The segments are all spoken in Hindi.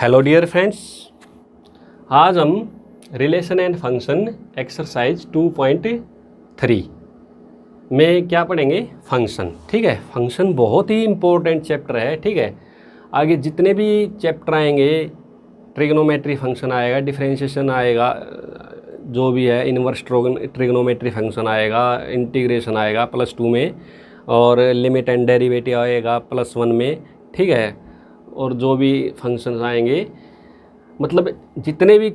हेलो डियर फ्रेंड्स, आज हम रिलेशन एंड फंक्शन एक्सरसाइज 2.3 में क्या पढ़ेंगे? फंक्शन। ठीक है, फंक्शन बहुत ही इम्पोर्टेंट चैप्टर है। ठीक है, आगे जितने भी चैप्टर आएंगे, ट्रिग्नोमेट्री फंक्शन आएगा, डिफरेंशिएशन आएगा, जो भी है इनवर्स ट्रिग्नोमेट्री फंक्शन आएगा, इंटीग्रेशन आएगा +2 में, और लिमिट एंड डेरिवेटिव आएगा +1 में। ठीक है, और जो भी फंक्शंस आएंगे, मतलब जितने भी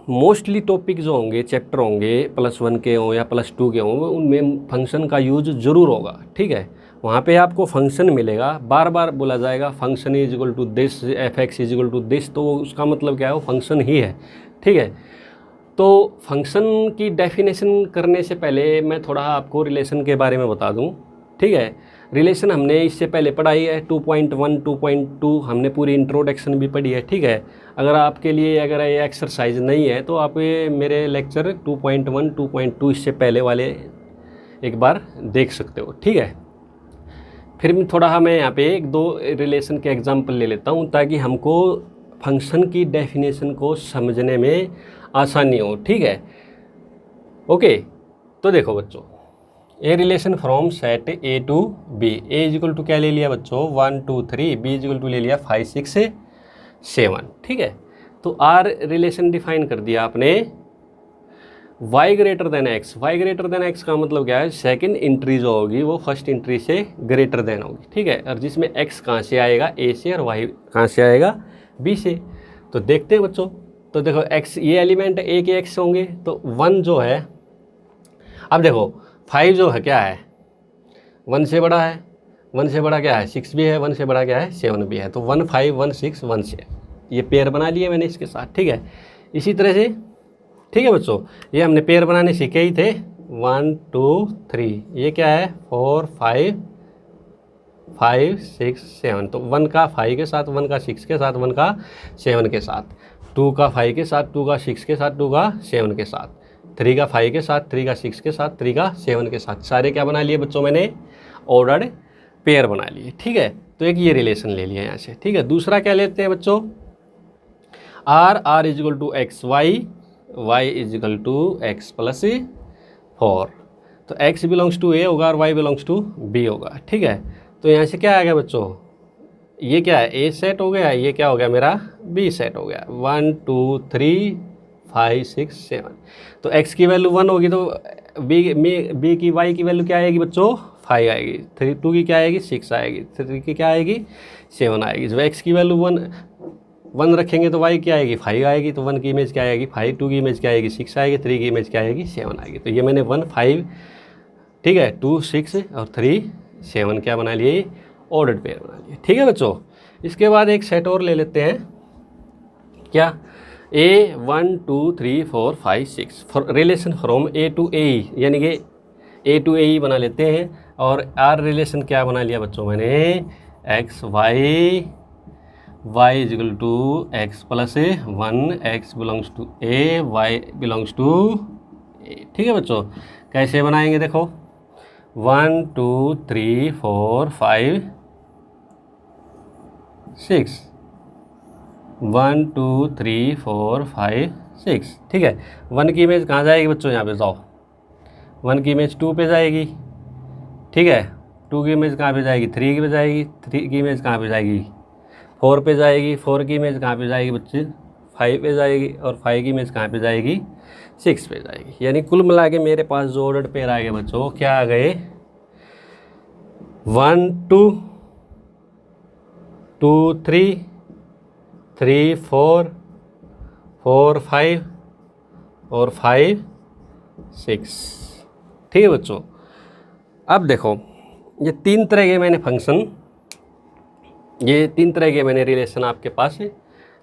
मोस्टली टॉपिक जो होंगे, चैप्टर होंगे, +1 के हों या +2 के हों, उनमें फंक्शन का यूज ज़रूर होगा। ठीक है, वहाँ पे आपको फंक्शन मिलेगा, बार बार बोला जाएगा function is equal to this, f(x) is equal to this, तो उसका मतलब क्या है? वो फंक्शन ही है। ठीक है, तो फंक्शन की डेफिनेशन करने से पहले मैं थोड़ा आपको रिलेशन के बारे में बता दूँ। ठीक है, रिलेशन हमने इससे पहले पढ़ाई है 2.1, 2.2 हमने पूरी इंट्रोडक्शन भी पढ़ी है। ठीक है, अगर आपके लिए अगर ये एक्सरसाइज नहीं है तो आप ये मेरे लेक्चर 2.1, 2.2 इससे पहले वाले एक बार देख सकते हो। ठीक है, फिर भी थोड़ा मैं यहाँ पे 1-2 रिलेशन के एग्जांपल ले लेता हूँ ताकि हमको फंक्शन की डेफिनेशन को समझने में आसानी हो। ठीक है, ओके। तो देखो बच्चों, a relation from set A to b, a is equal to क्या ले लिया बच्चों? 1 2 3, बी इज इक्वल टू ले लिया 5 6 7। ठीक है, तो आर रिलेशन डिफाइन कर दिया आपने y greater than x। y greater than x का मतलब क्या है? सेकंड इंट्री जो होगी वो फर्स्ट इंट्री से ग्रेटर देन होगी। ठीक है, और जिसमें x कहाँ से आएगा? a से, और y कहाँ से आएगा? b से। तो देखते हैं बच्चों, तो देखो x, ये एलिमेंट a के x होंगे, तो 1 जो है, अब देखो 5 जो है क्या है? 1 से बड़ा है। 1 से बड़ा क्या है? 6 भी है। 1 से बड़ा क्या है? 7 भी है। तो 1 5 1 6 1 से, ये पेयर बना लिए मैंने इसके साथ। ठीक है, इसी तरह से, ठीक है बच्चों, ये हमने पेयर बनाने सीखे ही थे। 1 2 3, ये क्या है? 4 5 5 6 7। तो 1 का 5 के साथ, 1 का 6 के साथ, 1 का 7 के साथ, 2 का 5 के साथ, 2 का 6 के साथ, 2 का 7 के साथ, 3 का 5 के साथ, 3 का 6 के साथ, 3 का 7 के साथ, सारे क्या बना लिए बच्चों? मैंने ऑर्डर्ड पेयर बना लिए। ठीक है, तो एक ये रिलेशन ले लिया यहाँ से। ठीक है, दूसरा क्या लेते हैं बच्चों? R is equal to X Y is equal to X plus 4। तो x बिलोंग्स टू ए होगा और y बिलोंग्स टू बी होगा। ठीक है, तो यहाँ से क्या आ गया बच्चों? ये क्या है? ए सेट हो गया, ये क्या हो गया मेरा? बी सेट हो गया। 1 2 3 5 6 7। तो x की वैल्यू 1 होगी, तो बी की y की वैल्यू क्या आएगी बच्चों? 5 आएगी। 2 की क्या आएगी? 6 आएगी। 3 की क्या आएगी? 7 आएगी। जब x की वैल्यू 1 रखेंगे तो y क्या आएगी? 5 आएगी। तो 1 की इमेज क्या आएगी? 5। 2 की इमेज क्या आएगी? 6 आएगी। 3 की इमेज क्या आएगी? 7 आएगी। तो ये मैंने 1 5, ठीक है, 2 6 और 3 7 क्या बना लिए? ऑर्डर्ड पेयर बना लिए। ठीक है बच्चों, इसके बाद एक सेट और ले लेते हैं। क्या? a 1 2 3 4 5 6 relation from a to a, यानी कि a टू a बना लेते हैं। और r रिलेशन क्या बना लिया बच्चों मैंने? x y is equal to X plus 1, x belongs to a, y belongs to a। ठीक है बच्चों, कैसे बनाएंगे? देखो 1 2 3 4 5 6, 1 2 3 4 5 6। ठीक है, 1 की इमेज कहाँ जाएगी बच्चों? यहाँ पे जाओ, 1 की इमेज 2 पे जाएगी। ठीक है, 2 की इमेज कहाँ पे जाएगी? 3 पे जाएगी। 3 की इमेज कहाँ पे जाएगी? 4 पे जाएगी। 4 की इमेज कहाँ पे जाएगी बच्चे? 5 पे जाएगी। और 5 की इमेज कहाँ पे जाएगी? 6 पे जाएगी। यानी कुल मिला के मेरे पास जो ऑर्डर्ड पेयर आ गए बच्चों, क्या आ गए? 1 2 2 3 3 4 4 5 और 5 6। ठीक है बच्चों, अब देखो, ये 3 तरह के मैंने फंक्शन, ये 3 तरह के मैंने रिलेशन आपके पास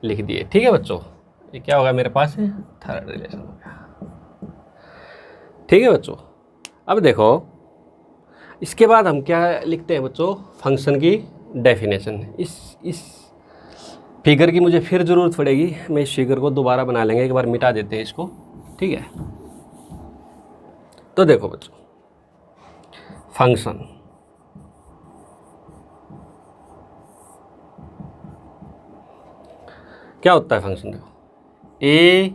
लिख दिए। ठीक है बच्चों, ये क्या होगा मेरे पास? थर्ड रिलेशन हो गया। ठीक है बच्चों, अब देखो, इसके बाद हम क्या लिखते हैं बच्चों? फंक्शन की डेफिनेशन। इस फिगर की मुझे फिर ज़रूरत पड़ेगी, मैं इस फिगर को दोबारा बना लेंगे, एक बार मिटा देते हैं इसको। ठीक है, तो देखो बच्चों, फंक्शन क्या होता है फंक्शन, देखो a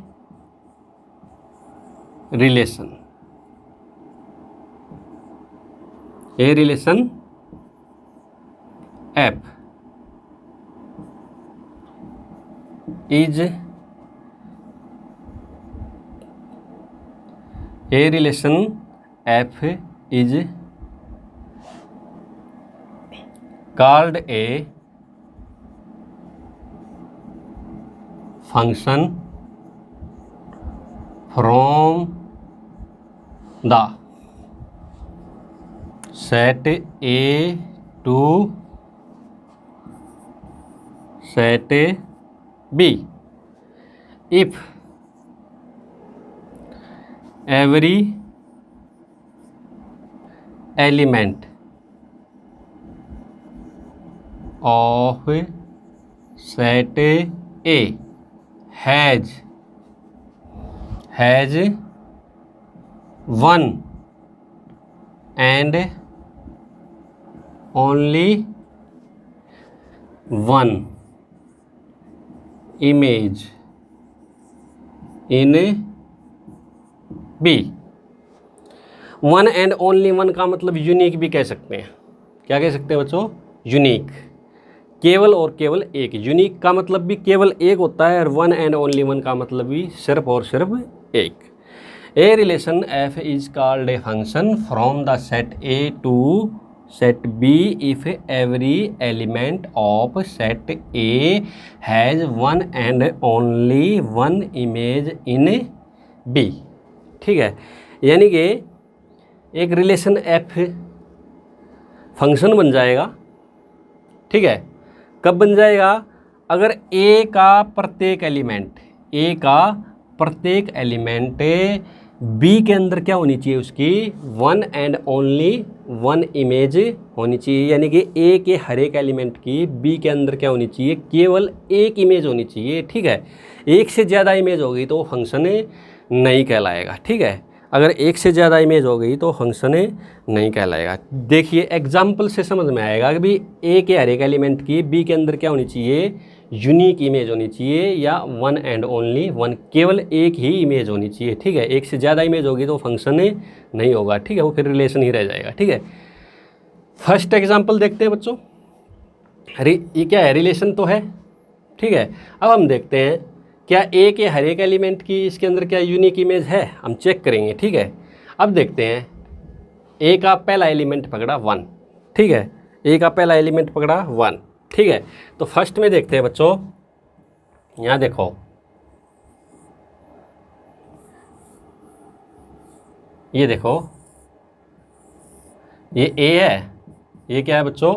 relation f is called a function from the set A to set B if every element of set A has one and only one image in B। One and only one का मतलब यूनिक भी कह सकते हैं। क्या कह सकते हैं बच्चों? यूनिक, केवल और केवल एक। यूनिक का मतलब भी केवल एक होता है और वन एंड ओनली वन का मतलब भी सिर्फ और सिर्फ एक। A relation f is called a function from the set A to set b if every element of set A has one and only one image in b. ठीक है, यानी कि एक रिलेशन एफ फंक्शन बन जाएगा। ठीक है, कब बन जाएगा? अगर ए का प्रत्येक एलिमेंट बी के अंदर क्या होनी चाहिए? उसकी one and only one image होनी चाहिए। यानी कि ए के हर एक एलिमेंट की बी के अंदर क्या होनी चाहिए? केवल एक इमेज होनी चाहिए। ठीक है, एक से ज़्यादा इमेज हो गई तो वो फंक्शन नहीं कहलाएगा। ठीक है, अगर एक से ज़्यादा इमेज हो गई तो फंक्शन नहीं कहलाएगा। देखिए एग्जाम्पल से समझ में आएगा कि भाई ए के हर एक एलिमेंट की बी के अंदर क्या होनी चाहिए? यूनिक इमेज होनी चाहिए या वन एंड ओनली वन, केवल एक ही इमेज होनी चाहिए। ठीक है, एक से ज़्यादा इमेज होगी तो फंक्शन नहीं होगा। ठीक है, वो फिर रिलेशन ही रह जाएगा। ठीक है, फर्स्ट एग्जाम्पल देखते हैं बच्चों। अरे ये क्या है? रिलेशन तो है। ठीक है, अब हम देखते हैं क्या ए के हर एक एलिमेंट की इसके अंदर क्या यूनिक इमेज है, हम चेक करेंगे। ठीक है, अब देखते हैं। ए का पहला एलिमेंट पकड़ा 1। ठीक है, ए का पहला एलिमेंट पकड़ा 1। ठीक है, तो फर्स्ट में देखते हैं बच्चों, यहाँ देखो ये देखो, ये ए है, ये क्या है बच्चों?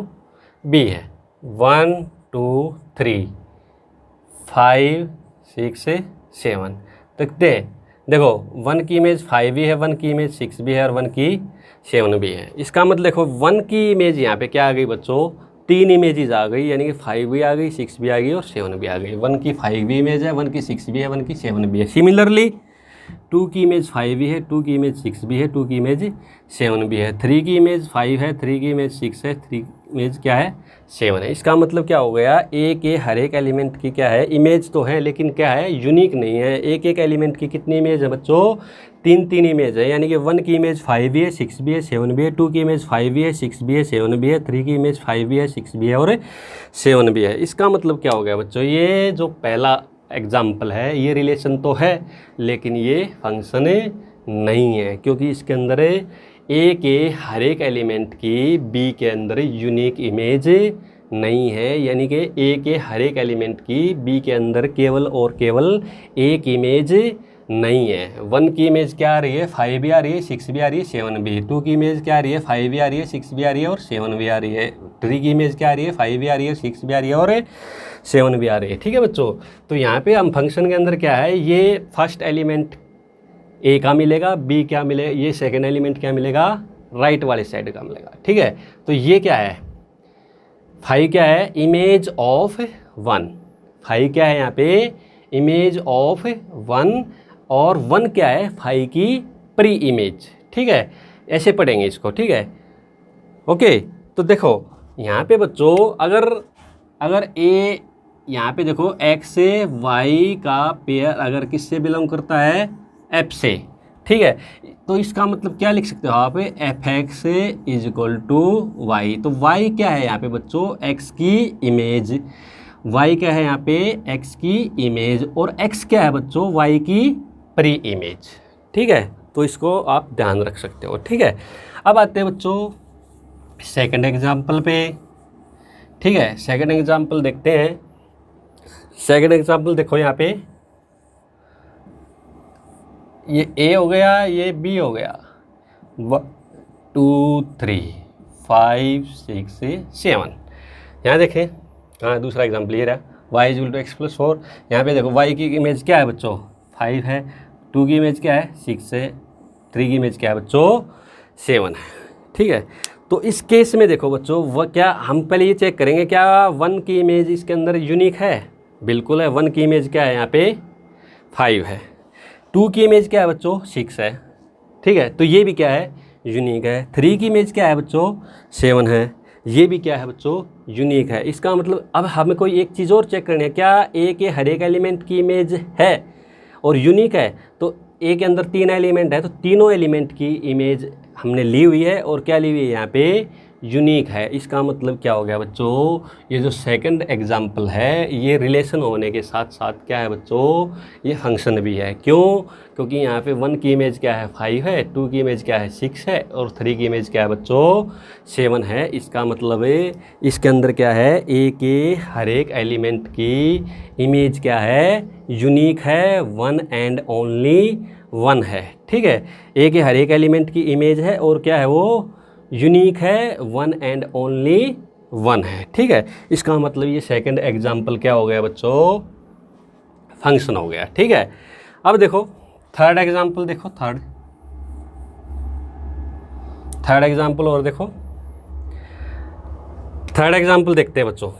बी है। 1 2 3 5 6 7 देखते हैं। देखो 1 की इमेज 5 भी है, 1 की इमेज 6 भी है और 1 की 7 भी है। इसका मतलब देखो 1 की इमेज यहाँ पे क्या आ गई बच्चों? 3 इमेजेस आ गई, यानी कि 5 भी आ गई, 6 भी आ गई और 7 भी आ गई। 1 की 5 भी इमेज है, 1 की 6 भी है, 1 की 7 भी है। सिमिलरली 2 की इमेज 5 भी है, 2 की इमेज 6 भी है, 2 की इमेज 7 भी है। 3 की इमेज 5 है, 3 की इमेज 6 है, 3 इमेज क्या है? 7 है। इसका मतलब क्या हो गया? ए के हर एक एलिमेंट की क्या है? इमेज तो है, लेकिन क्या है? यूनिक नहीं है। एक एक एलिमेंट की कितनी इमेज है बच्चों? 3 इमेज है। यानी कि 1 की इमेज 5 भी है, 6 भी है, 7 भी है, 2 की इमेज 5 भी है, 6 भी है, 7 भी है, 3 की इमेज 5 भी है, 6 भी है और 7 भी है। इसका मतलब क्या हो गया बच्चों? ये जो पहला एग्जाम्पल है ये रिलेशन तो है, लेकिन ये फंक्शन नहीं है, क्योंकि इसके अंदर ए के हर एक एलिमेंट की बी के अंदर यूनिक इमेज नहीं है। यानी कि ए के हर एक एलिमेंट की बी के अंदर केवल और केवल एक इमेज नहीं है। 1 की इमेज क्या आ रही है? 5 भी आ रही है, 6 भी आ रही है, 7 भी। 2 की इमेज क्या आ रही है? 5 भी आ रही है, 6 भी आ रही है और 7 भी आ रही है। 3 की इमेज क्या आ रही है? 5 भी आ रही है, 6 भी आ रही है और 7 भी आ रही है। ठीक है बच्चों, तो यहाँ पे हम फंक्शन के अंदर क्या है? ये फर्स्ट एलिमेंट ए का मिलेगा, बी क्या मिलेगा? ये सेकेंड एलिमेंट क्या मिलेगा? राइट वाले साइड का मिलेगा। ठीक है, तो ये क्या है? 5 क्या है? Image of 1। 5 क्या है यहाँ पे? इमेज ऑफ 1 और 1 क्या है? 5 की प्री इमेज। ठीक है, ऐसे पढ़ेंगे इसको। ठीक है, ओके। तो देखो यहाँ पे बच्चों, अगर ए यहाँ पे देखो x से y का पेयर अगर किससे बिलोंग करता है, f से, ठीक है, तो इसका मतलब क्या लिख सकते हो आप, F X is equal to Y. तो y क्या है यहाँ पे बच्चों, x की इमेज, y क्या है यहाँ पे, x की इमेज, और x क्या है बच्चों, y की प्री इमेज, ठीक है। तो इसको आप ध्यान रख सकते हो, ठीक है। अब आते हैं बच्चों सेकंड एग्जाम्पल पे, ठीक है। सेकंड एग्जाम्पल देखते हैं। सेकंड एग्जाम्पल देखो यहाँ पे, ये A हो गया, ये B हो गया, 1 2 3 5 6 7। यहाँ देखें, हाँ दूसरा एग्जाम्पल ये रहा, y is equal to X plus 4। यहाँ पे देखो y की इमेज क्या है बच्चों, 5 है, 2 की इमेज क्या है, 6 है, 3 की इमेज क्या है बच्चों, 7 है, ठीक है। तो इस केस में देखो बच्चों, वह क्या, हम पहले ये चेक करेंगे क्या 1 की इमेज इसके अंदर यूनिक है, बिल्कुल है। 1 की इमेज क्या है यहाँ पे, 5 है। 2 की इमेज क्या है बच्चों, 6 है, ठीक है, तो ये भी क्या है, यूनिक है। 3 की इमेज क्या है बच्चों, 7 है, ये भी क्या है बच्चों, यूनिक है। इसका मतलब अब हमें कोई एक चीज़ और चेक करनी है, क्या ए के हर एक एलिमेंट की इमेज है और यूनिक है। तो ए के अंदर 3 एलिमेंट है, तो तीनों एलिमेंट की इमेज हमने ली हुई है, और क्या ली हुई है यहाँ पे, यूनिक है। इसका मतलब क्या हो गया बच्चों, ये जो सेकंड एग्जाम्पल है ये रिलेशन होने के साथ साथ क्या है बच्चों, ये फंक्शन भी है। क्यों, क्योंकि यहाँ पे 1 की इमेज क्या है, 5 है, 2 की इमेज क्या है, 6 है, और 3 की इमेज क्या है बच्चों, 7 है। इसका मतलब है इसके अंदर क्या है, ए के हर एक एलिमेंट की इमेज क्या है, यूनिक है, 1 एंड ओनली 1 है, ठीक है। ए के हर एक एलिमेंट की इमेज है और क्या है वो, यूनिक है, 1 एंड ओनली 1 है, ठीक है। इसका मतलब ये सेकंड एग्जाम्पल क्या हो गया बच्चों, फंक्शन हो गया, ठीक है। अब देखो थर्ड एग्जाम्पल, देखो थर्ड एग्जाम्पल, और देखो थर्ड एग्जाम्पल देखते हैं बच्चों।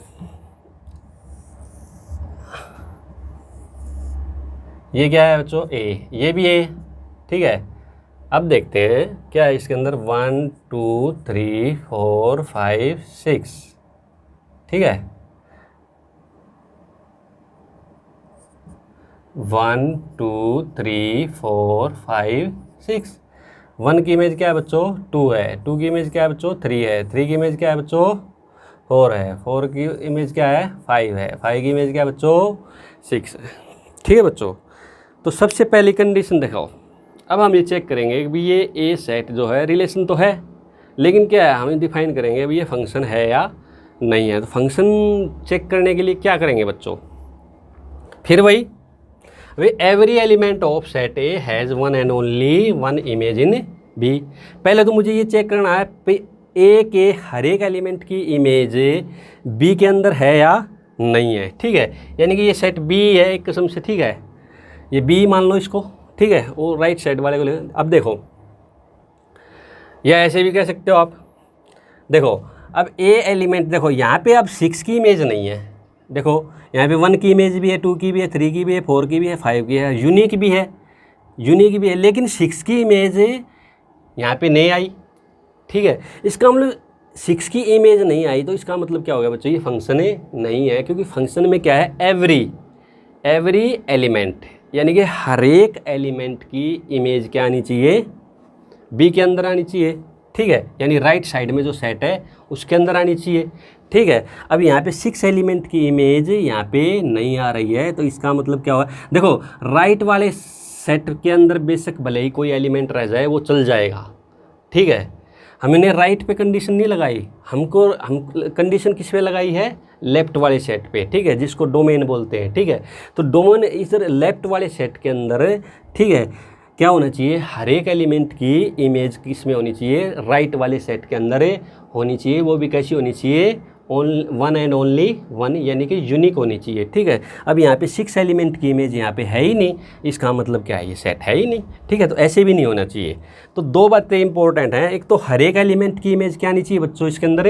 ये क्या है बच्चों, ए, ये भी ए, ठीक है। अब देखते हैं क्या है इसके अंदर, 1 2 3 4 5 6, ठीक है। 1 2 3 4 5 6। 1 की इमेज क्या है बच्चों, 2 है, 2 की इमेज क्या है बच्चों, 3 है, 3 की इमेज क्या है बच्चों, 4 है, 4 की इमेज क्या है, 5 है, 5 की इमेज क्या है बच्चों, 6 है, ठीक है बच्चों। तो सबसे पहली कंडीशन दिखाओ। अब हम ये चेक करेंगे कि ये ए सेट जो है रिलेशन तो है, लेकिन क्या है, हमें डिफाइन करेंगे अभी ये फंक्शन है या नहीं है। तो फंक्शन चेक करने के लिए क्या करेंगे बच्चों, फिर वही every element of set A has 1 and only 1 image in B. पहले तो मुझे ये चेक करना है ए के हर एक एलिमेंट की इमेज बी के अंदर है या नहीं है, ठीक है। यानी कि ये सेट बी है एक किस्म से, ठीक है, ये बी मान लो इसको, ठीक है, वो राइट साइड वाले को ले। अब देखो, या ऐसे भी कह सकते हो आप, देखो अब ए एलिमेंट, देखो यहाँ पे अब 6 की इमेज नहीं है, देखो यहाँ पे 1 की इमेज भी है, 2 की भी है, 3 की भी है, 4 की भी है, 5 की है, यूनिक भी है, लेकिन 6 की इमेज यहाँ पे नहीं आई, ठीक है। इसका मतलब 6 की इमेज नहीं आई, तो इसका मतलब क्या हो गया बच्चों, ये फंक्शन नहीं है, क्योंकि फंक्शन में क्या है, एवरी एलिमेंट, यानी कि हर एक एलिमेंट की इमेज क्या आनी चाहिए, बी के अंदर आनी चाहिए, ठीक है, यानी राइट साइड में जो सेट है उसके अंदर आनी चाहिए, ठीक है। अब यहाँ पे 6 एलिमेंट की इमेज यहाँ पे नहीं आ रही है, तो इसका मतलब क्या हुआ, देखो राइट वाले सेट के अंदर बेशक भले ही कोई एलिमेंट रह जाए वो चल जाएगा, ठीक है। हमने राइट पे कंडीशन नहीं लगाई, हम कंडीशन किस पे लगाई है, लेफ्ट वाले सेट पे, ठीक है, जिसको डोमेन बोलते हैं, ठीक है। तो डोमेन इधर लेफ्ट वाले सेट के अंदर, ठीक है, क्या होना चाहिए, हर एक एलिमेंट की इमेज किस में होनी चाहिए, राइट वाले सेट के अंदर होनी चाहिए, वो भी कैसी होनी चाहिए, 1 एंड ओनली 1, यानी कि यूनिक होनी चाहिए, ठीक है। अब यहाँ पे 6 एलिमेंट की इमेज यहाँ पे है ही नहीं, इसका मतलब क्या है, ये सेट है ही नहीं, ठीक है। तो ऐसे भी नहीं होना चाहिए। तो 2 बातें इंपॉर्टेंट हैं, एक तो हर एक एलिमेंट की इमेज क्या आनी चाहिए बच्चों, इसके अंदर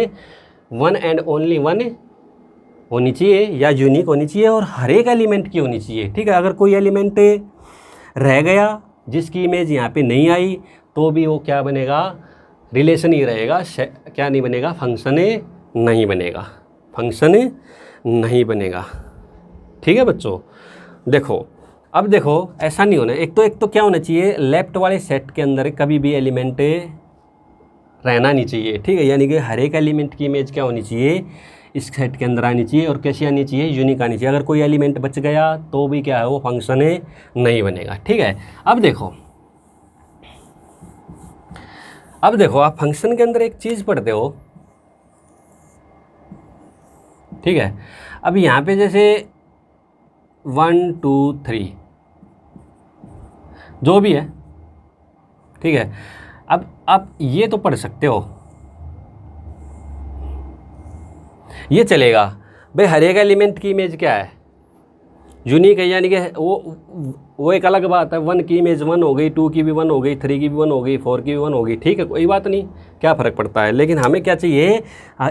1 एंड ओनली 1 होनी चाहिए या यूनिक होनी चाहिए, और हर एक एलिमेंट की होनी चाहिए, ठीक है। अगर कोई एलिमेंट रह गया जिसकी इमेज यहाँ पे नहीं आई, तो भी वो क्या बनेगा, रिलेशन ही रहेगा, क्या नहीं बनेगा, फंक्शन नहीं बनेगा, फंक्शन नहीं बनेगा, ठीक है बच्चों। देखो अब देखो ऐसा नहीं होना, एक तो क्या होना चाहिए, लेफ्ट वाले सेट के अंदर कभी भी एलिमेंट रहना नहीं चाहिए, ठीक है। यानी कि हर एक एलिमेंट की इमेज क्या होनी चाहिए, इस सेट के अंदर आनी चाहिए, और कैसी आनी चाहिए, यूनिक आनी चाहिए। अगर कोई एलिमेंट बच गया तो भी क्या है, वो फंक्शन नहीं बनेगा, ठीक है। अब देखो आप फंक्शन के अंदर एक चीज़ पढ़ते हो, ठीक है। अब यहाँ पे जैसे 1 2 3 जो भी है, ठीक है। अब आप ये तो पढ़ सकते हो, ये चलेगा भाई, हर एक एलिमेंट की इमेज क्या है, यूनिक है। यानी कि वो एक अलग बात है, 1 की इमेज 1 हो गई, 2 की भी 1 हो गई, 3 की भी 1 हो गई, 4 की भी 1 हो गई, ठीक है, कोई बात नहीं, क्या फ़र्क पड़ता है। लेकिन हमें क्या चाहिए,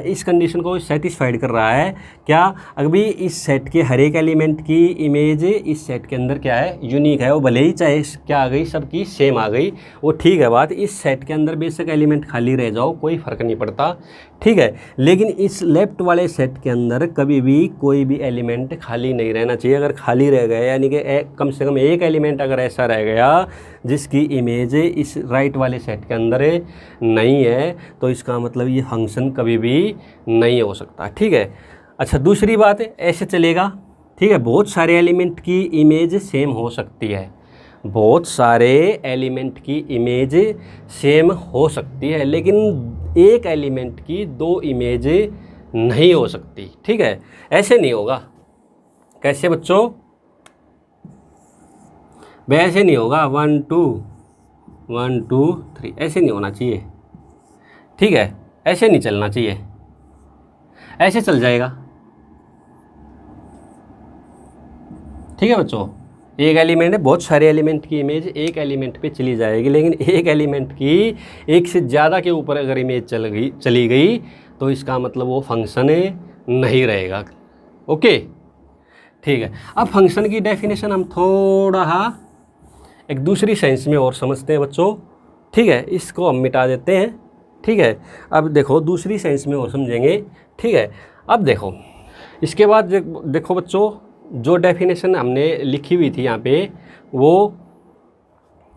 इस कंडीशन को सेटिस्फाइड कर रहा है क्या, अभी इस सेट के हर एक एलिमेंट की इमेज इस सेट के अंदर क्या है, यूनिक है। वो भले ही चाहे क्या आ गई, सबकी सेम आ गई, वो ठीक है बात। इस सेट के अंदर बेशक एलिमेंट खाली रह जाओ, कोई फ़र्क नहीं पड़ता, ठीक है। लेकिन इस लेफ्ट वाले सेट के अंदर कभी भी कोई भी एलिमेंट खाली नहीं रहना चाहिए। अगर खाली रह गया, यानी कि कम से कम एक एलिमेंट अगर ऐसा रह गया जिसकी इमेज इस राइट वाले सेट के अंदर नहीं है, तो इसका मतलब ये फंक्शन कभी भी नहीं हो सकता, ठीक है। अच्छा दूसरी बात है, ऐसे चलेगा, ठीक है। बहुत सारे एलिमेंट की इमेज सेम हो सकती है, बहुत सारे एलिमेंट की इमेज सेम हो सकती है, लेकिन एक एलिमेंट की 2 इमेज नहीं हो सकती, ठीक है। ऐसे नहीं होगा। कैसे बच्चों, वैसे नहीं होगा 1 2 1 2 3, ऐसे नहीं होना चाहिए, ठीक है। ऐसे नहीं चलना चाहिए, ऐसे चल जाएगा, ठीक है बच्चों। एक एलिमेंट है, बहुत सारे एलिमेंट की इमेज एक एलिमेंट पे चली जाएगी, लेकिन एक एलिमेंट की एक से ज़्यादा के ऊपर अगर इमेज चली गई तो इसका मतलब वो फंक्शन नहीं रहेगा, ओके, ठीक है। अब फंक्शन की डेफिनेशन हम थोड़ा एक दूसरी सेंस में और समझते हैं बच्चों, ठीक है। इसको हम मिटा देते हैं, ठीक है। अब देखो दूसरी सेंस में और समझेंगे, ठीक है। अब देखो इसके बाद देखो बच्चों, जो डेफिनेशन हमने लिखी हुई थी यहाँ पे, वो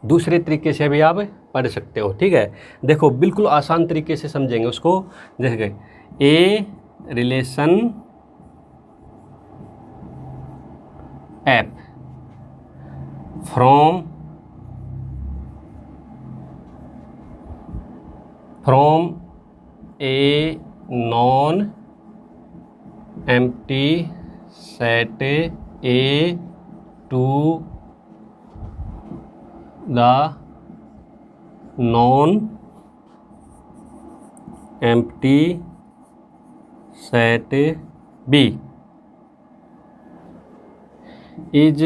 दूसरे तरीके से भी आप पढ़ सकते हो, ठीक है। देखो बिल्कुल आसान तरीके से समझेंगे उसको। जैसे a relation F from a non empty set A to the non empty set B is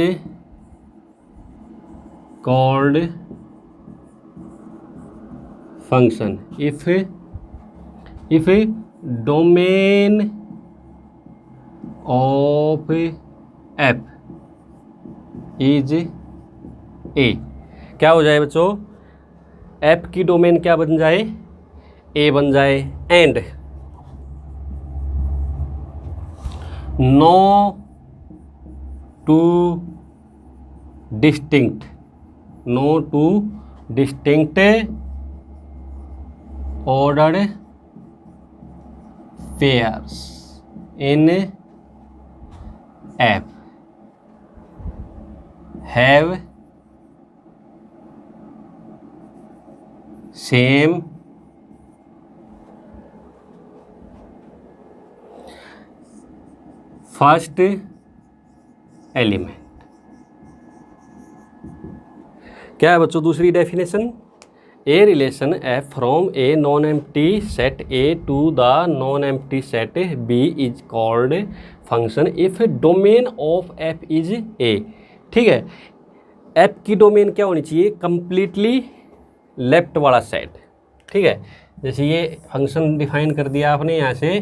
called function if domain of f is a। क्या हो जाए बच्चों, f की डोमेन क्या बन जाए, a बन जाए, and no two distinct ordered pairs in F have same first element। क्या है बच्चों दूसरी definition, a relation F from a non empty set A to the non empty set B is called function if domain of F is A, ठीक है। एफ की डोमेन क्या होनी चाहिए, कंप्लीटली लेफ्ट वाला सेट, ठीक है। जैसे ये फंक्शन डिफाइन कर दिया आपने यहाँ से,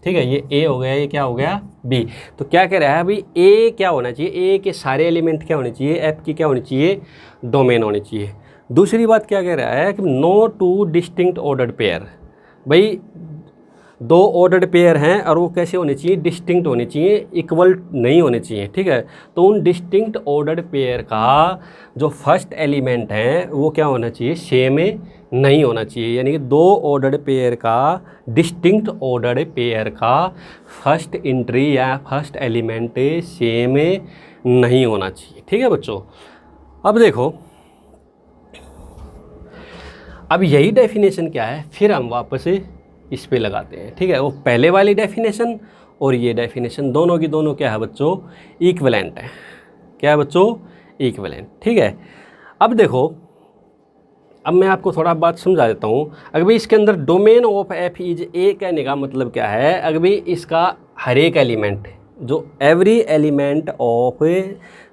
ठीक है, ये ए हो गया, ये क्या हो गया बी। तो क्या कह रहा है अभी, ए क्या होना चाहिए, ए के सारे एलिमेंट क्या होने चाहिए, एफ की क्या होनी चाहिए, डोमेन होनी चाहिए। दूसरी बात क्या कह रहा है कि no two distinct ordered pair, भाई दो ऑर्डर्ड पेयर हैं और वो कैसे होने चाहिए, डिस्टिंक्ट होने चाहिए, इक्वल नहीं होने चाहिए, ठीक है। तो उन डिस्टिंक्ट ऑर्डर्ड पेयर का जो फर्स्ट एलिमेंट है वो क्या होना चाहिए, सेम नहीं होना चाहिए। यानी कि दो ऑर्डर्ड पेयर का, डिस्टिंक्ट ऑर्डर्ड पेयर का फर्स्ट एंट्री या फर्स्ट एलिमेंट सेम नहीं होना चाहिए, ठीक है बच्चों। अब देखो, अब यही डेफिनेशन क्या है, फिर हम वापस इस पे लगाते हैं, ठीक है। वो पहले वाली डेफिनेशन और ये डेफिनेशन दोनों की दोनों क्या है बच्चों, इक्विवेलेंट है। क्या है बच्चों, इक्विवेलेंट, ठीक है। अब देखो, अब मैं आपको थोड़ा बात समझा देता हूँ। अगर भाई इसके अंदर डोमेन ऑफ एफ इज ए कहने का मतलब क्या है, अगर भाई इसका हर एक एलिमेंट, जो every element of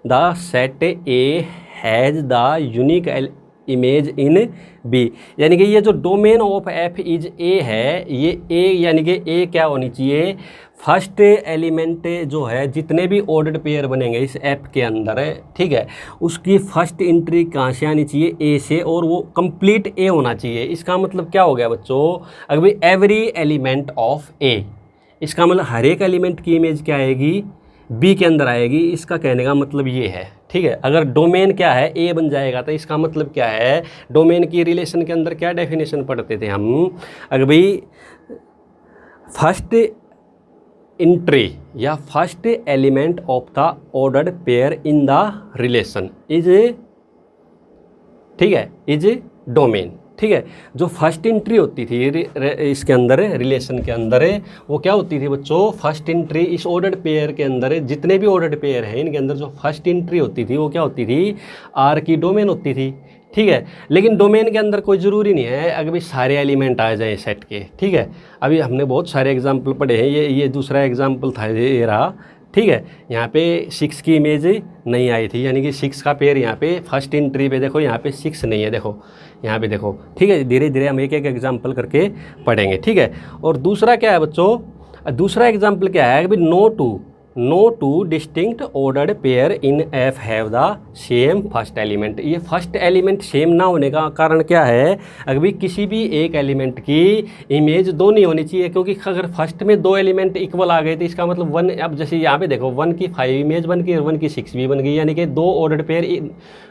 the set A has the unique image in B, यानी कि ये जो domain of F is A है, ये ए यानी कि ए क्या होनी चाहिए, फर्स्ट एलिमेंट जो है, जितने भी ऑर्डर्ड पेयर बनेंगे इस ऐप के अंदर है, ठीक है, उसकी फर्स्ट एंट्री कहाँ से आनी चाहिए, ए से, और वो कंप्लीट ए होना चाहिए। इसका मतलब क्या हो गया बच्चों, अगर भाई एवरी एलिमेंट ऑफ ए, इसका मतलब हर एक एलिमेंट की इमेज क्या आएगी, बी के अंदर आएगी। इसका कहने का मतलब ये है, ठीक है। अगर डोमेन क्या है, ए बन जाएगा, तो इसका मतलब क्या है, डोमेन की रिलेशन के अंदर क्या डेफिनेशन पढ़ते थे हम, अगर भाई फर्स्ट एंट्री या first element of the ordered pair in the relation is, ठीक है, इज डोमेन, ठीक है। जो फर्स्ट एंट्री होती थी इसके अंदर रिलेशन के अंदर, वो क्या होती थी बच्चों, फर्स्ट एंट्री इस ऑर्डर्ड पेयर के अंदर, जितने भी ऑर्डर्ड पेयर हैं इनके अंदर जो फर्स्ट एंट्री होती थी वो क्या होती थी, आर की डोमेन होती थी, ठीक है। लेकिन डोमेन के अंदर कोई ज़रूरी नहीं है अगर भी सारे एलिमेंट आ जाए सेट के, ठीक है। अभी हमने बहुत सारे एग्जाम्पल पढ़े हैं, ये दूसरा एग्जाम्पल था ये रहा, ठीक है। यहाँ पे 6 की इमेज नहीं आई थी, यानी कि 6 का पेयर यहाँ पे फर्स्ट एंट्री पे देखो, यहाँ पे 6 नहीं है, देखो यहाँ पे देखो, ठीक है। धीरे धीरे हम एक एक एग्जाम्पल करके पढ़ेंगे, ठीक है। और दूसरा क्या है बच्चों, दूसरा एग्जाम्पल क्या है कि no two distinct ordered pair in F have the same first element. ये फर्स्ट एलिमेंट सेम ना होने का कारण क्या है, अगर भी किसी भी एक एलिमेंट की इमेज दो नहीं होनी चाहिए, क्योंकि अगर फर्स्ट में दो एलिमेंट इक्वल आ गए तो इसका मतलब 1, अब जैसे यहाँ पे देखो 1 की 5 इमेज बन गई और 1 की 6 भी बन गई, यानी कि दो ऑर्डर्ड पेयर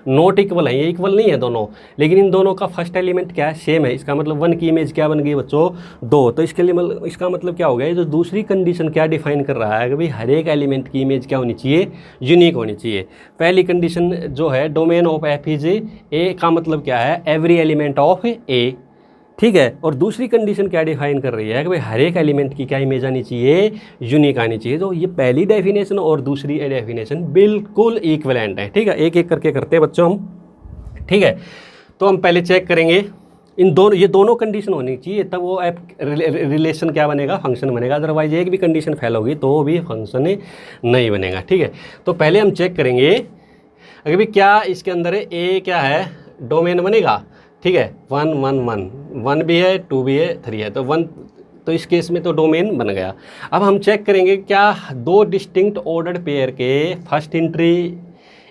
नॉट इक्वल है, ये इक्वल नहीं है दोनों, लेकिन इन दोनों का फर्स्ट एलिमेंट क्या है, सेम है। इसका मतलब 1 की इमेज क्या बन गई बच्चों, 2। तो इसके लिए इसका मतलब क्या हो गया, जो दूसरी कंडीशन क्या डिफाइन कर रहा है कि भाई हर एक एलिमेंट की इमेज क्या होनी चाहिए, यूनिक होनी चाहिए। पहली कंडीशन जो है डोमेन ऑफ एफ इज ए का मतलब क्या है, एवरी एलिमेंट ऑफ ए, ठीक है। और दूसरी कंडीशन क्या डिफाइन कर रही है कि भाई हर एक एलिमेंट की क्या इमेज आनी चाहिए, यूनिक आनी चाहिए। तो ये पहली डेफिनेशन और दूसरी डेफिनेशन बिल्कुल इक्विवेलेंट है, ठीक है। एक एक करके करते हैं बच्चों हम, ठीक है। तो हम पहले चेक करेंगे इन दोनों, ये दोनों कंडीशन होनी चाहिए, तब वो ऐप रिलेशन क्या बनेगा, फंक्शन बनेगा। अदरवाइज एक भी कंडीशन फेल होगी तो भी फंक्शन नहीं बनेगा, ठीक है। तो पहले हम चेक करेंगे अगर भी क्या इसके अंदर है, ए क्या है, डोमेन बनेगा, ठीक है। 1 1 1 1 भी है, 2 भी है, 3 है, तो 1, तो इस केस में तो डोमेन बन गया। अब हम चेक करेंगे क्या दो डिस्टिंक्ट ऑर्डर्ड पेयर के फर्स्ट एंट्री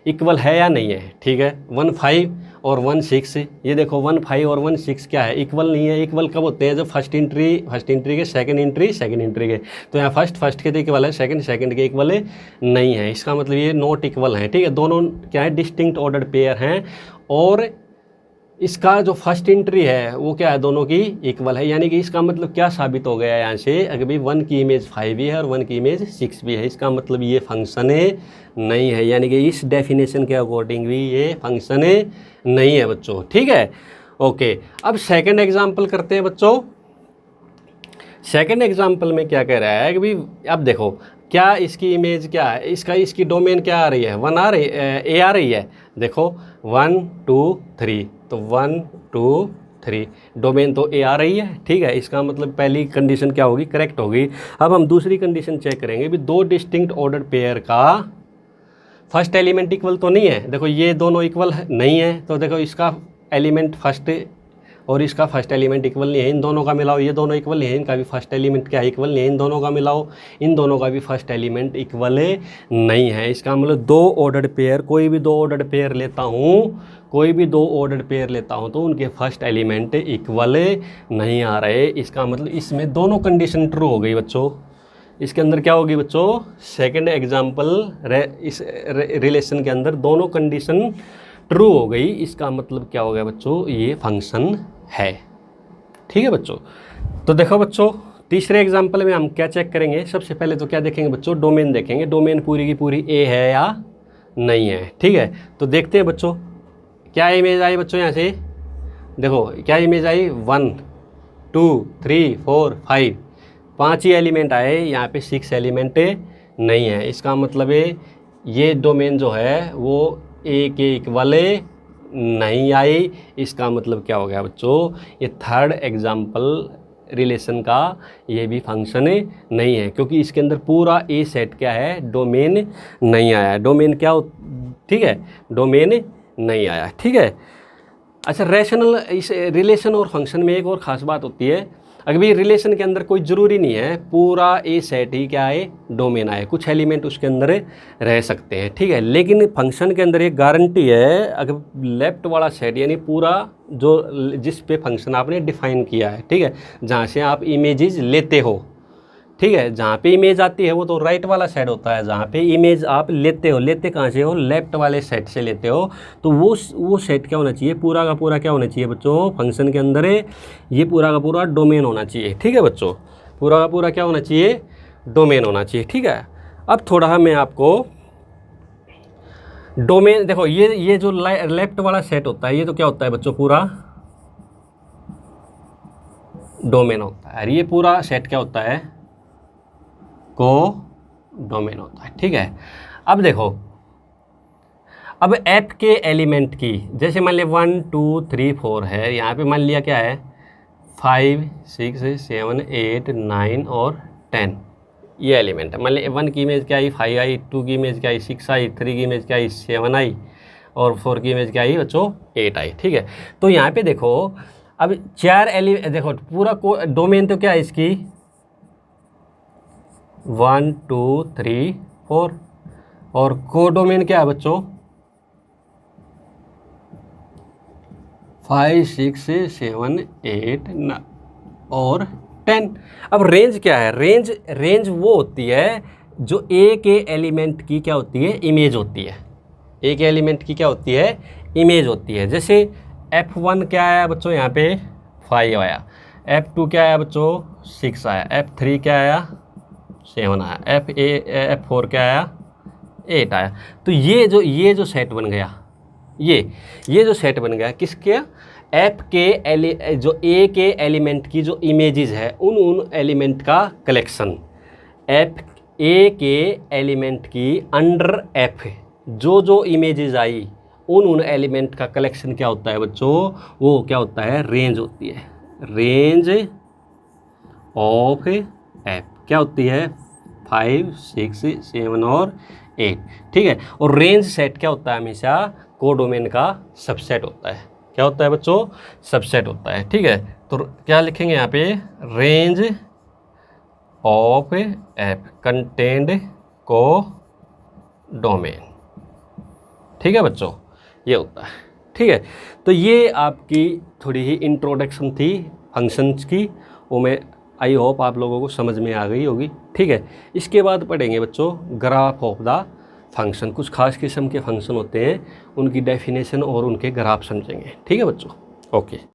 इक्वल है या नहीं है, ठीक है। 1 5 और 1 6, ये देखो 1 5 और 1 6 क्या है, इक्वल नहीं है। इक्वल कब होते हैं, जब फर्स्ट एंट्री के सेकंड एंट्री के, तो यहाँ फर्स्ट के तो इक्वल है, सेकंड के इक्वल नहीं है। इसका मतलब ये नॉट इक्वल है, ठीक है। दोनों क्या है, डिस्टिंक्ट ऑर्डर्ड पेयर हैं, और इसका जो फर्स्ट एंट्री है वो क्या है, दोनों की इक्वल है। यानी कि इसका मतलब क्या साबित हो गया यहाँ से, अगर भाई 1 की इमेज 5 भी है और 1 की इमेज 6 भी है, इसका मतलब ये फंक्शन नहीं है। यानी कि इस डेफिनेशन के अकॉर्डिंग भी ये फंक्शन नहीं है बच्चों, ठीक है। ओके, अब सेकंड एग्जांपल करते हैं बच्चों। सेकंड एग्जांपल में क्या कह रहा है कि भाई अब देखो क्या इसकी इमेज क्या है, इसकी डोमेन क्या आ रही है, 1 आ रही ए आ रही है। देखो 1 2 3, तो 1 2 3 डोमेन तो ए आ रही है, ठीक है। इसका मतलब पहली कंडीशन क्या होगी, करेक्ट होगी। अब हम दूसरी कंडीशन चेक करेंगे भी दो डिस्टिंक्ट ऑर्डर पेयर का फर्स्ट एलिमेंट इक्वल तो नहीं है। देखो ये दोनों इक्वल नहीं है, तो देखो इसका एलिमेंट फर्स्ट और इसका फर्स्ट एलिमेंट इक्वल नहीं है, इन दोनों का मिलाओ, ये दोनों इक्वल नहीं है, इनका भी फर्स्ट एलिमेंट क्या है, इक्वल नहीं है, इन दोनों का मिलाओ, इन दोनों का भी फर्स्ट एलिमेंट इक्वल नहीं है। इसका मतलब दो ऑर्डर्ड पेयर, कोई भी दो ऑर्डर्ड पेयर लेता हूँ, कोई भी दो ऑर्डर्ड पेयर लेता हूँ तो उनके फर्स्ट एलिमेंट इक्वल नहीं आ रहे। इसका मतलब इसमें दोनों कंडीशन ट्रू हो गई बच्चों। इसके अंदर क्या होगी बच्चों, सेकंड एग्जाम्पल इस रिलेशन के अंदर दोनों कंडीशन ट्रू हो गई। इसका मतलब क्या हो गया बच्चों, ये फंक्शन है। ठीक है बच्चों, तो देखो बच्चों तीसरे एग्जाम्पल में हम क्या चेक करेंगे, सबसे पहले तो क्या देखेंगे बच्चों, डोमेन देखेंगे, डोमेन पूरी की पूरी ए है या नहीं है। ठीक है, तो देखते हैं बच्चों क्या इमेज आई बच्चों। यहाँ से देखो क्या इमेज आई, 1 2 3 4 5, 5 ही एलिमेंट आए, यहाँ पे 6 एलिमेंट नहीं है। इसका मतलब है ये डोमेन जो है वो ए के इक्वल नहीं आई। इसका मतलब क्या हो गया बच्चों, ये थर्ड एग्जाम्पल रिलेशन का ये भी फंक्शन नहीं है, क्योंकि इसके अंदर पूरा ए सेट क्या है, डोमेन नहीं आया। डोमेन क्या हो, ठीक है, डोमेन नहीं आया। ठीक है, अच्छा रैशनल इस रिलेशन और फंक्शन में एक और ख़ास बात होती है, अगर भी रिलेशन के अंदर कोई ज़रूरी नहीं है पूरा ए सेट ही क्या है, डोमेन आए, कुछ एलिमेंट उसके अंदर रह सकते हैं। ठीक है, लेकिन फंक्शन के अंदर एक गारंटी है, अगर लेफ्ट वाला सेट यानी पूरा जो जिस पे फंक्शन आपने डिफाइन किया है, ठीक है, जहाँ से आप इमेजेस लेते हो, ठीक है, जहाँ पे इमेज आती है वो तो राइट वाला सेट होता है, जहाँ पे इमेज आप लेते हो, लेते कहाँ से हो, लेफ्ट वाले सेट से लेते हो, तो वो सेट क्या होना चाहिए, पूरा का पूरा क्या होना चाहिए बच्चों, फंक्शन के अंदर ये पूरा का पूरा डोमेन होना चाहिए। ठीक है बच्चों, पूरा का पूरा क्या होना चाहिए, डोमेन होना चाहिए। ठीक है, अब थोड़ा मैं आपको डोमेन देखो, ये जो लेफ्ट वाला सेट होता है ये तो क्या होता है बच्चों, पूरा डोमेन होता है, ये पूरा सेट क्या होता है, को डोमेन होता है। ठीक है, अब देखो, अब एफ के एलिमेंट की जैसे मान लिया 1 2 3 4 है, यहाँ पे मान लिया क्या है 5 6 7 8 9 और 10, ये एलिमेंट है। मान लिया 1 की इमेज क्या आई 5 आई, 2 की इमेज क्या आई 6 आई, 3 की इमेज क्या आई 7 आई और 4 की इमेज क्या आई बच्चों 8 आई। ठीक है, तो यहाँ पे देखो अब 4 एलिमेंट, देखो पूरा डोमेन तो क्या है इसकी 1 2 3 4 और कोडोमेन क्या है बच्चों 5 6 7 8 9 और 10। अब रेंज क्या है, रेंज वो होती है जो ए के एलिमेंट की क्या होती है, इमेज होती है। ए के एलिमेंट की क्या होती है, इमेज होती है। जैसे F1 क्या आया बच्चों, यहाँ पे 5 आया, F2 क्या आया बच्चों 6 आया, F3 क्या आया 7 आया, F4 क्या आया 8 आया। तो ये जो सेट बन गया, ये जो सेट बन गया किसके, एफ के जो ए के एलिमेंट की जो इमेजेस है उन एलिमेंट का कलेक्शन, एफ ए के एलिमेंट की अंडर एफ जो इमेजेस आई उन एलिमेंट का कलेक्शन क्या होता है बच्चों, वो क्या होता है, रेंज होती है। रेंज ऑफ एफ क्या होती है 5 6 7 और 8। ठीक है, और रेंज सेट क्या होता है, हमेशा कोडोमेन का सबसेट होता है। क्या होता है बच्चों, सबसेट होता है। ठीक है, तो क्या लिखेंगे यहाँ पे, रेंज ऑफ एफ कंटेंड को डोमेन। ठीक है बच्चों, ये होता है। ठीक है, तो ये आपकी थोड़ी ही इंट्रोडक्शन थी फंक्शंस की, वो मैं आई होप आप लोगों को समझ में आ गई होगी। ठीक है, इसके बाद पढ़ेंगे बच्चों ग्राफ ऑफ द फंक्शन। कुछ खास किस्म के फंक्शन होते हैं, उनकी डेफिनेशन और उनके ग्राफ समझेंगे। ठीक है बच्चों, ओके।